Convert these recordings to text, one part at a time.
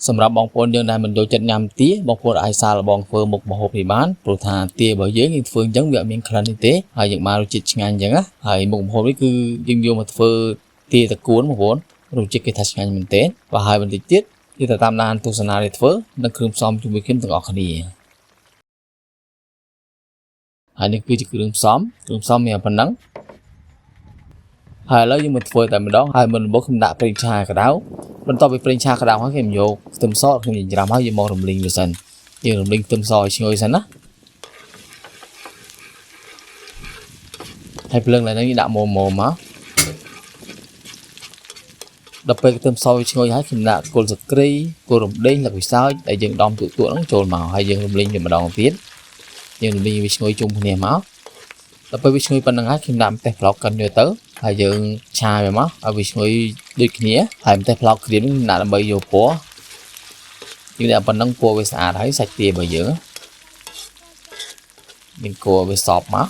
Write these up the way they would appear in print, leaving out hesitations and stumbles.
សម្រាប់បងប្អូនយើងដែលមិនចូលចិត្តញ៉ាំទាបងប្អូនអាចសាកល្បងធ្វើមុខម្ហូបនេះបានព្រោះថាទារបស់យើងធ្វើអញ្ចឹងវាអត់មានក្លិនទេហើយយើងបានរសជាតិឆ្ងាញ់អញ្ចឹងណាហើយមុខម្ហូបនេះគឺយើងយកមកធ្វើទាតកួនបងប្អូនរសជាតិគេថាឆ្ងាញ់មែនទែនបាទហើយបន្តិចទៀតគឺទៅតាមដានទស្សនានេះធ្វើនិងគ្រឿងផ្សំជាមួយគ្នាទាំងអស់គ្នាហើយនេះគឺជាគ្រឿងផ្សំមានប៉ុណ្ណឹងហើយឥឡូវយើងមកធ្វើតែម្ដងហើយមុនដំបូងខ្ញុំដាក់ប្រេងឆាក្តៅបន្ទាប់ពីប្រេងឆាក្តៅហើយខ្ញុំយកខ្ទឹមសខ្ញុំច្រាំហើយយើងមករំលីងវាសិនយើងរំលីងខ្ទឹមសឲ្យឈ្ងុយសិនណាហើយភ្លើងឡើងនេះដាក់ម៉ូមកដល់ពេលខ្ទឹមសវាឈ្ងុយហើយខ្ញុំដាក់គល់ស្លឹកគ្រៃគល់រំដេងល្វិសើចដែលយើងដំទូៗហ្នឹងចូលមកហើយយើងរំលីងវាម្ដងទៀតយើងរំលីងវាឈ្ងុយជុំគ្នាមកដល់ពេលវាឈ្ងុយប៉ុណ្្នឹងហើយខ្ញុំដាក់ម្ទេសប្លោកកិនយកទៅហើយយើងឆាវាមកឲ្យវាឈ្ងុយដូចគ្នាហើយម្ទេសប្លោកក្រៀមនេះដាក់ដើម្បីយកពណ៌យើងដាក់ប៉ុណ្្នឹងពណ៌វាស្អាតហើយសាច់ទារបស់យើងយើងកូរវាសប់មក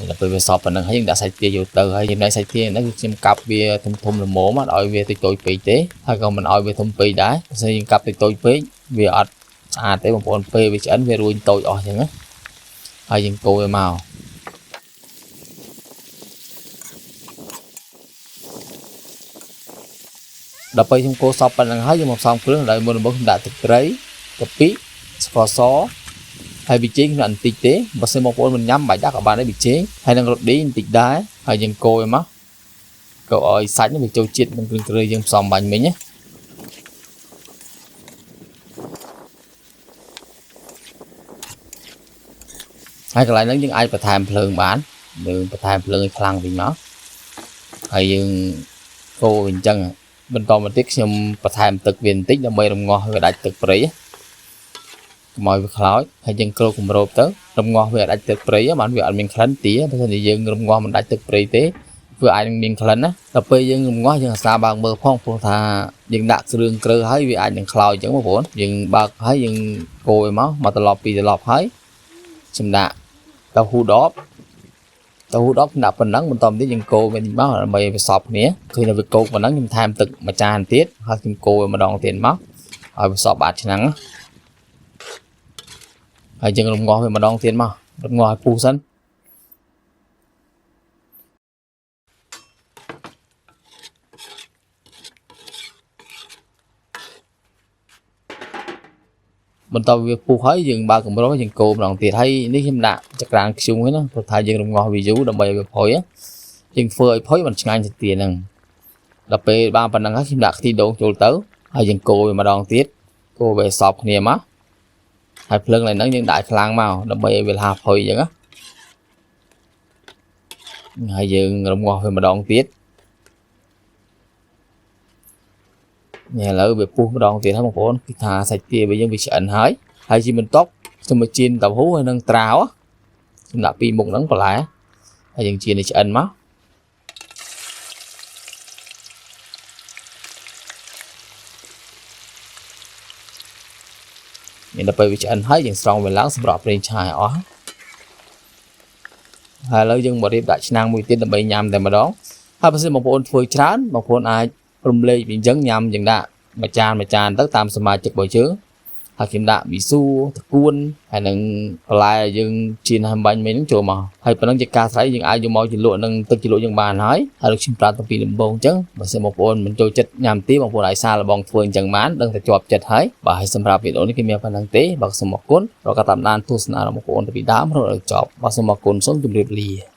ដល់ពេលវាសប់ប៉ុណ្្នឹងហើយយើងដាក់សាច់ទាយកទៅហើយចំណែកសាច់ទាហ្នឹងគឺខ្ញុំកាប់វាធំល្មមអត់ឲ្យវាតិចតូចពេកទេហើយក៏មិនឲ្យវាធំពេកដែរព្រោះយើងកាប់តិចតូចពេកវាអត់ស្អាតទេបងប្អូនពេលវាឆ្អិនវារួញតូចអស់អញ្ចឹងណាហើយយើងកូរវាមកដល់ពេលខ្ញុំកូរសពប៉ុណ្្នឹងហើយយើងមកផ្សំគ្រឿងដោយមុនដំបូងខ្ញុំដាក់ទឹកត្រីកាពិស្ករសហើយប៊ីចេងខ្ញុំដាក់បន្តិចទេបើសិនបងប្អូនមិនញ៉ាំបាច់ដាក់ក៏បានដែរប៊ីចេងហើយនឹងរ៉ូឌីបន្តិចដែរហើយយើងកូរវាមកកូរឲ្យសាច់វាចូលជាតិនឹងគ្រឿងគ្រើយើងផ្សំបាញ់មិញណាហើយកន្លែងហ្នឹងយើងអាចបន្ថែមភ្លើងបានយើងបន្ថែមភ្លើងឲ្យខ្លាំងវិញមកហើយយើងកូរអញ្ចឹងបន្តមកទៀតខ្ញុំបន្ថែមទឹកវាបន្តិចដើម្បីរំងាស់វាដាច់ទឹកព្រៃកុំឲ្យវាខ្លោចហើយយើងគ្របគម្របទៅរំងាស់វាដាច់ទឹកព្រៃបានវាអត់មានក្លិនទាបើមិនយើងរំងាស់មិនដាច់ទឹកព្រៃទេវាអាចនឹងមានក្លិនណាដល់ពេលយើងរំងាស់យើងអាសាបើកមើលផងព្រោះថាយើងដាក់គ្រឿងគ្រើហើយវាអាចនឹងខ្លោចអញ្ចឹងបងប្អូនយើងបើកហើយយើងកូរវាមកត្រឡប់ពីត្រឡប់ហើយខ្ញុំដាក់តៅហ៊ូដបខ្ញុំដាក់ប៉ុណ្ណឹងបន្តទៀតយើងកូរវានេះមកដើម្បីវាសព្វគ្នាឃើញតែវាកូរប៉ុណ្ណឹងខ្ញុំថែមទឹកមួយចានទៀតហើយខ្ញុំកូរវាម្ដងទៀតមកឲ្យវាសព្វបាតឆ្នាំងហើយយើងរំងាស់វាម្ដងទៀតមករំងាស់ឲ្យពុះសិនបន្តវាពុះហើយយើងបើកកម្រងយើងកូរម្ដងទៀតហើយនេះខ្ញុំដាក់ចក្រានខ្ជុំហ្នឹងណាព្រោះថាយើងរំងាស់វាយូរដើម្បីឲ្យវាផុយយើងធ្វើឲ្យផុយមិនឆ្ងាញ់ទៅទៀតហ្នឹងដល់ពេលបានប៉ុណ្ណឹងហើយខ្ញុំដាក់ខ្ទិះដូងចូលទៅហើយយើងកូរវាម្ដងទៀតកូរវាសព្វគ្នាមកហើយភ្លើងឡើងហ្នឹងយើងដាក់ខ្លាំងមកដើម្បីឲ្យវាលហាផុយអញ្ចឹងណាហើយយើងរំងាស់វាម្ដងទៀតនេះឥឡូវវាពុះម្ដងទៀតហើយបងប្អូនគឺថាសាច់ទារបស់យើងវាឆ្អិនហើយជាបន្ទាប់ខ្ញុំមកចៀនតៅហ៊ូហើយនឹងត្រាវខ្ញុំដាក់ពីរមុខហ្នឹងបន្លែហើយយើងចៀនឲ្យឆ្អិនមកមានដល់ពេលវាឆ្អិនហើយយើងស្រង់វាឡើងសម្រាប់ប្រេងឆាឲ្យអស់ហើយឥឡូវយើងមករៀបដាក់ឆ្នាំងមួយទៀតដើម្បីញ៉ាំតែម្ដងហើយបើសិនបងប្អូនធ្វើច្រើនបងប្អូនអាចរំលែកពីអញ្ចឹងញ៉ាំយ៉ាងដាក់មួយចានទៅតាមសមាជិករបស់យើងហើយខ្ញុំដាក់មីស៊ូតកួនហើយនឹងបន្លែយើងជៀនហាំបាញ់មិញហ្នឹងចូលមកហើយប៉ុណ្ណឹងជាការស្រ័យយើងអាចយកមកជ្រលក់នឹងទឹកជ្រលក់យើងបានហើយខ្ញុំប្រាប់តាំងពីដំបូងអញ្ចឹងបើសិនបងប្អូនមិនចូលចិត្តញ៉ាំទាបងប្អូនអាចសាកល្បងធ្វើអញ្ចឹងបានដឹងតែជាប់ចិត្តហើយបាទហើយសម្រាប់វីដេអូនេះគឺមានប៉ុណ្ណឹងទេបាទសូមអរគុណរកតាមដានទស្សនារបស់បងប្អូនតាពីដើមរហូតដល់ចប់បាទសូមអរគុណសូមជម្រាបលា